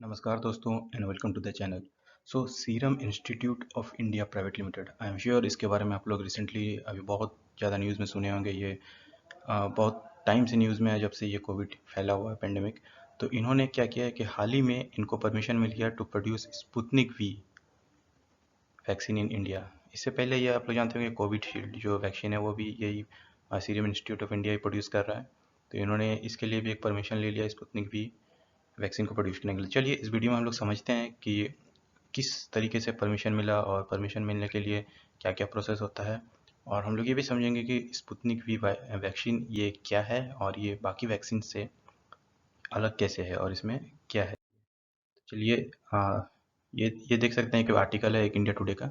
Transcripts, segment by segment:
नमस्कार दोस्तों and welcome to the channel. Serum institute of India private limited, I am sure इसके बारे में आप लोग रिसेंटली अभी बहुत ज़्यादा न्यूज़ में सुने होंगे। ये बहुत टाइम से न्यूज़ में है, जब से ये कोविड फैला हुआ है पेंडेमिक। तो इन्होंने क्या किया है कि हाल ही में इनको परमिशन मिल गया to produce Sputnik V vaccine in India. इससे पहले ये आप लोग जानते होंगे कोविशील्ड जो वैक्सीन है वो भी यही serum institute of India he produce कर रहा है। तो इन्होंने इसके लिए भी एक परमिशन ले लिया स्पुतनिक वी वैक्सीन को प्रोड्यूस करने के लिए। चलिए इस वीडियो में हम लोग समझते हैं कि किस तरीके से परमिशन मिला और परमिशन मिलने के लिए क्या क्या प्रोसेस होता है, और हम लोग ये भी समझेंगे कि स्पुतनिक वी वैक्सीन ये क्या है और ये बाकी वैक्सीन से अलग कैसे है और इसमें क्या है। चलिए ये देख सकते हैं कि आर्टिकल है एक इंडिया टुडे का,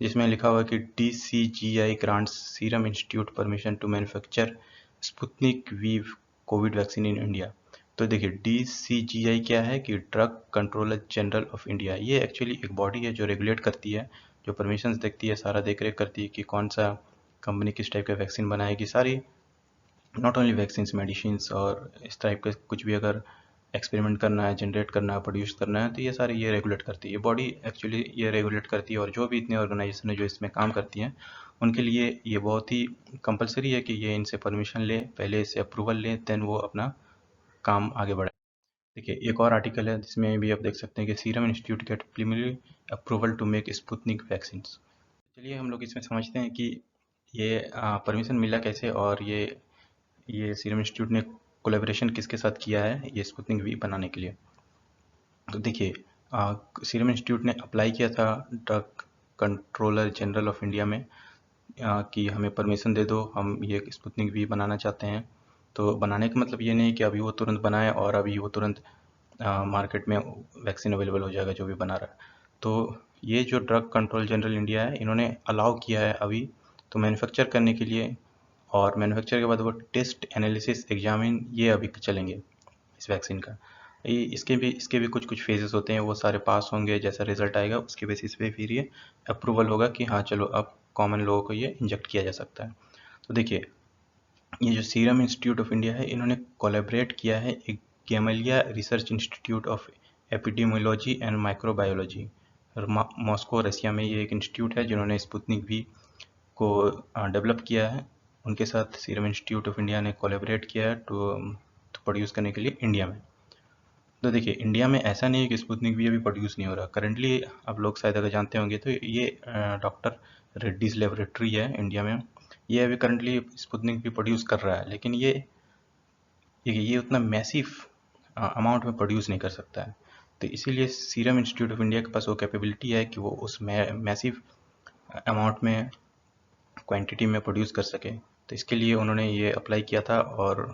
जिसमें लिखा हुआ है कि DCGI grants serum institute permission to manufacture Sputnik V COVID vaccine in India. तो देखिए DCGI क्या है कि drug controller general of India. ये एक्चुअली एक बॉडी है जो रेगुलेट करती है, जो परमिशंस देखती है, सारा देख रेख करती है कि कौन सा कंपनी किस टाइप का वैक्सीन बनाएगी। सारी नॉट ओनली वैक्सीन, मेडिसिन्स और इस टाइप के कुछ भी अगर एक्सपेरिमेंट करना है, जनरेट करना है, प्रोड्यूस करना है, तो ये सारी ये रेगुलेट करती है। ये बॉडी एक्चुअली ये रेगुलेट करती है, और जो भी इतने ऑर्गेनाइजेशन है जो इसमें काम करती हैं उनके लिए ये बहुत ही कंपलसरी है कि ये इनसे परमिशन लें, पहले इससे अप्रूवल लें, देन वो अपना काम आगे बढ़ाए। देखिए एक और आर्टिकल है जिसमें भी आप देख सकते हैं कि serum institute get preliminary approval to make Sputnik vaccine. चलिए हम लोग इसमें समझते हैं कि ये परमिशन मिला कैसे, और ये सीरम इंस्टीट्यूट ने कोलैबोरेशन किसके साथ किया है ये स्पुतनिक वी बनाने के लिए। तो देखिए सीरम इंस्टीट्यूट ने अप्लाई किया था drug controller general of India में कि हमें परमिशन दे दो, हम ये स्पुतनिक वी बनाना चाहते हैं। तो बनाने का मतलब ये नहीं कि अभी वो तुरंत बनाए और अभी वो तुरंत मार्केट में वैक्सीन अवेलेबल हो जाएगा जो भी बना रहा है। तो ये जो ड्रग कंट्रोल जनरल इंडिया है इन्होंने अलाउ किया है अभी तो मैन्युफैक्चर करने के लिए, और मैन्युफैक्चर के बाद वो टेस्ट एनालिसिस एग्जामिन ये अभी चलेंगे इस वैक्सीन का। इसके भी कुछ कुछ फेजेस होते हैं, वो सारे पास होंगे, जैसा रिजल्ट आएगा उसके बेसिस पे फिर ये अप्रूवल होगा कि हाँ चलो अब कॉमन लोगों को ये इंजेक्ट किया जा सकता है। तो देखिए ये जो सीरम इंस्टीट्यूट ऑफ इंडिया है इन्होंने कोलैबोरेट किया है एक Gamaleya research institute of epidemiology and microbiology, Moscow Russia में ये एक इंस्टीट्यूट है जिन्होंने स्पुतनिक वी को डेवलप किया है। उनके साथ सीरम इंस्टीट्यूट ऑफ इंडिया ने कोलैबोरेट किया है टू प्रोड्यूस करने के लिए इंडिया में। तो देखिए इंडिया में ऐसा नहीं है कि स्पुतनिक वी अभी प्रोड्यूस नहीं हो रहा। करंटली आप लोग शायद अगर जानते होंगे तो ये डॉक्टर रेड्डीज लेबोरेटरी है इंडिया में, ये अभी करंटली स्पुतनिक वी प्रोड्यूस कर रहा है, लेकिन ये उतना मैसिव अमाउंट में प्रोड्यूस नहीं कर सकता है। तो इसीलिए सीरम इंस्टीट्यूट ऑफ इंडिया के पास वो कैपेबिलिटी है कि वो उस मैसिव अमाउंट में क्वांटिटी में प्रोड्यूस कर सके। तो इसके लिए उन्होंने ये अप्लाई किया था और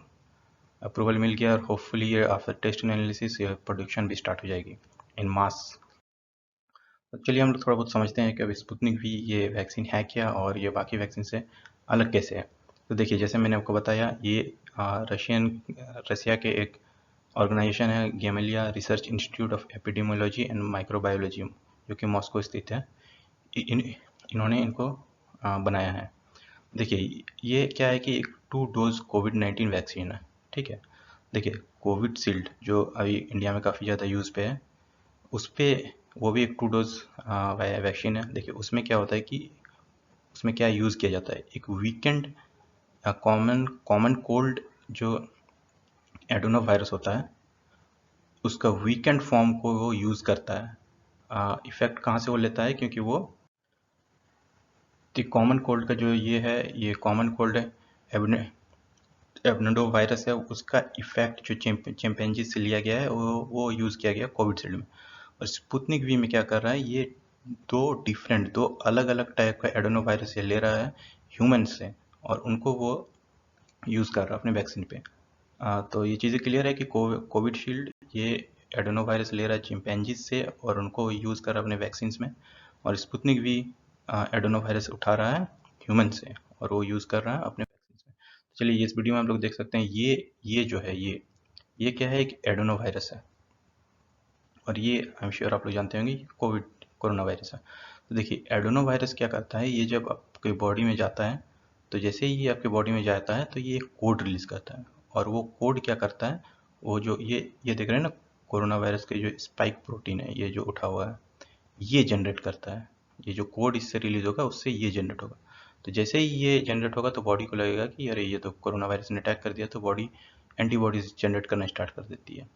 अप्रूवल मिल गया, और होपफुली ये आफ्टर टेस्ट एनालिसिस प्रोडक्शन भी स्टार्ट हो जाएगी इन मास। तो चलिए हम लोग थोड़ा बहुत समझते हैं कि अब स्पुतनिक भी ये वैक्सीन है क्या और ये बाकी वैक्सीन से अलग कैसे है। तो देखिए जैसे मैंने आपको बताया ये रशिया के एक ऑर्गेनाइजेशन है Gamaleya research institute of epidemiology and microbiology, जो कि मॉस्को स्थित है। इन्होंने इनको बनाया है। देखिए ये क्या है कि एक 2 डोज कोविड-19 वैक्सीन है, ठीक है। देखिए कोविशील्ड जो अभी इंडिया में काफ़ी ज़्यादा यूज़ पे है, उस पे वो भी एक 2 डोज वैक्सीन है। देखिए उसमें क्या होता है कि उसमें क्या यूज़ किया जाता है, एक वीकेंड कॉमन कॉमन कोल्ड जो एडोनो वायरस होता है उसका वीकेंड फॉर्म को वो यूज़ करता है। इफेक्ट कहाँ से वो लेता है, क्योंकि वो कॉमन कोल्ड का जो ये है, ये कॉमन कोल्ड है एबनडो वायरस है, उसका इफेक्ट जो चिंपैंजी से लिया गया है वो यूज़ किया गया कोविशील्ड में। और स्पुतनिक वी में क्या कर रहा है, ये दो अलग अलग टाइप का एडोनो वायरस ये ले रहा है ह्यूमन से, और उनको वो यूज़ कर रहा है अपने वैक्सीन पे। तो ये चीज़ें क्लियर है कि कोविशील्ड ये एडोनो वायरस ले रहा है चिंपैंजीज से और उनको यूज़ कर रहा है अपने वैक्सीन में, और स्पुतनिक भी एडोनो वायरस उठा रहा है ह्यूमन से और वो यूज़ कर रहा है अपने वैक्सीन में। चलिए इस वीडियो में आप लोग देख सकते हैं ये जो है ये क्या है, एक एडोनो वायरस है, और ये आई एम श्योर आप लोग जानते होंगे कोरोना वायरस है। तो देखिए एडोनो वायरस क्या करता है, ये जब आपके बॉडी में जाता है तो जैसे ही ये आपके बॉडी में जाता है तो ये एक कोड रिलीज करता है, और वो कोड क्या करता है, वो जो ये देख रहे हैं ना कोरोना वायरस के जो स्पाइक प्रोटीन है, ये जो उठा हुआ है, ये जनरेट करता है। ये जो कोड इससे रिलीज होगा उससे ये जनरेट होगा। तो जैसे ही ये जनरेट होगा तो बॉडी को लगेगा कि अरे ये तो कोरोना वायरस ने अटैक कर दिया, तो बॉडी एंटीबॉडीज जनरेट करना स्टार्ट कर देती है।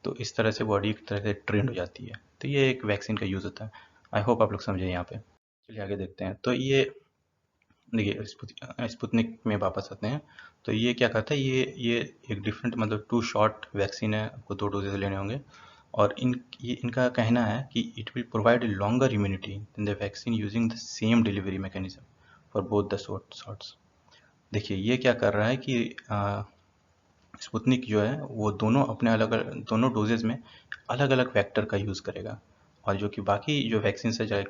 तो इस तरह से बॉडी एक तरह से ट्रेंड हो जाती है। तो ये एक वैक्सीन का यूज़ होता है। आई होप आप लोग समझे यहाँ पे। चलिए आगे देखते हैं। तो ये देखिए स्पुतनिक में वापस आते हैं। तो ये क्या करता है, ये एक डिफरेंट मतलब 2 शॉट वैक्सीन है, आपको 2 डोजेज लेने होंगे। और इनका कहना है कि it will provide longer immunity than the vaccine using the same delivery mechanism for both the shots. देखिए ये क्या कर रहा है कि स्पुतनिक जो है वो दोनों अपने दोनों डोजेज में अलग अलग वेक्टर का यूज़ करेगा। और जो कि बाकी जो वैक्सीन है, चाहे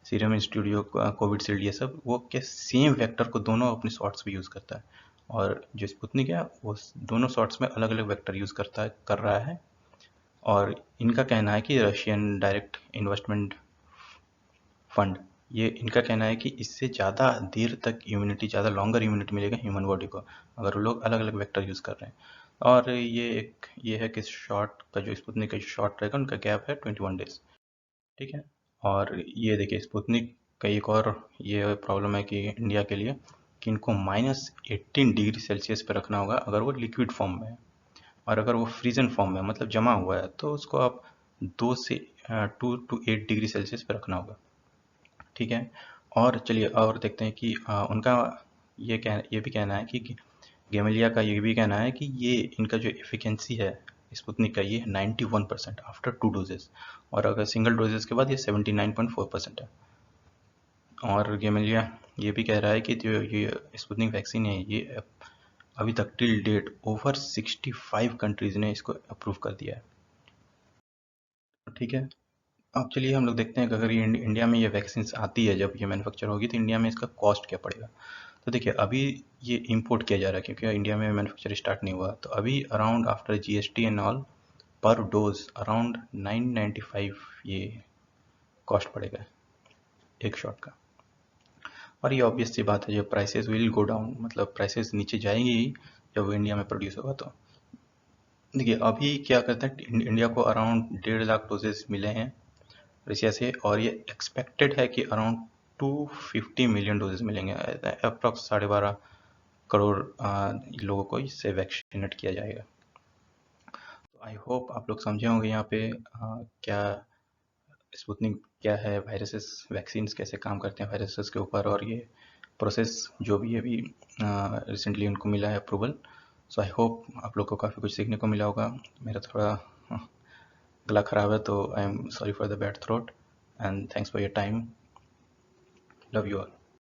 सीरम इंस्टीट्यूट, कोविडशील्ड, ये सब वो क्या सेम वेक्टर को दोनों अपने शॉट्स भी यूज़ करता है। और जो स्पुतनिक है वो दोनों शॉट्स में अलग अलग वेक्टर यूज़ कर रहा है। और इनका कहना है कि रशियन डायरेक्ट इन्वेस्टमेंट फंड, ये इनका कहना है कि इससे ज़्यादा देर तक इम्यूनिटी, ज़्यादा लॉन्गर इम्यूनिटी मिलेगा ह्यूमन बॉडी को, अगर वो लोग अलग अलग वेक्टर यूज़ कर रहे हैं। और ये है कि शॉट का जो स्पुतनिक का जो शॉट रहेगा उनका गैप है 21 डेज। ठीक है। और ये देखिए स्पुतनिक का एक और ये प्रॉब्लम है कि इंडिया के लिए कि इनको -18 डिग्री सेल्सियस पर रखना होगा अगर वो लिक्विड फॉर्म में है। और अगर वो फ्रीजन फॉर्म में मतलब जमा हुआ है तो उसको आप 2 to 8 डिग्री सेल्सियस पर रखना होगा। ठीक है। और चलिए और देखते हैं कि उनका ये भी कहना है कि गेमेलिया का ये भी कहना है कि ये इनका जो एफिकेंसी है स्पुतनिक का, ये 91% आफ्टर 2 डोजेस। और अगर सिंगल डोजेस के बाद ये 79.4% है। और गेमेलिया ये भी कह रहा है कि जो ये स्पुतनिक वैक्सीन है, ये अभी तक टिल डेट ओवर 65 कंट्रीज ने इसको अप्रूव कर दिया है। ठीक है। अब चलिए हम लोग देखते हैं कि अगर ये इंडिया में ये वैक्सीन आती है, जब ये मैन्युफैक्चर होगी तो इंडिया में इसका कॉस्ट क्या पड़ेगा। तो देखिए अभी ये इंपोर्ट किया जा रहा है क्योंकि इंडिया में मैन्युफैक्चर स्टार्ट नहीं हुआ। तो अभी around after GST and all पर डोज अराउंड 995 ये कॉस्ट पड़ेगा एक शॉट का। और ये ऑब्वियस सी बात है, जब प्राइसेस विल गो डाउन, मतलब प्राइसेस नीचे जाएंगी ही जब वो इंडिया में प्रोड्यूस होगा। तो देखिए अभी क्या करते हैं, इंडिया को अराउंड 1.5 लाख डोजेस मिले हैं रशिया से, और ये एक्सपेक्टेड है कि अराउंड 250 मिलियन डोजेस मिलेंगे, अप्रॉक्स 12.5 करोड़ लोगों को इससे वैक्सीनेट किया जाएगा। तो आई होप आप लोग समझे होंगे यहाँ पे क्या स्पुतनिक क्या है, वायरसेस, वैक्सीन्स कैसे काम करते हैं वायरसेस के ऊपर, और ये प्रोसेस जो भी अभी रिसेंटली उनको मिला है अप्रूवल। सो आई होप आप लोग को काफ़ी कुछ सीखने को मिला होगा। मेरा थोड़ा गला ख़राब है तो I am sorry for the bad throat, and thanks for your time. Love you all.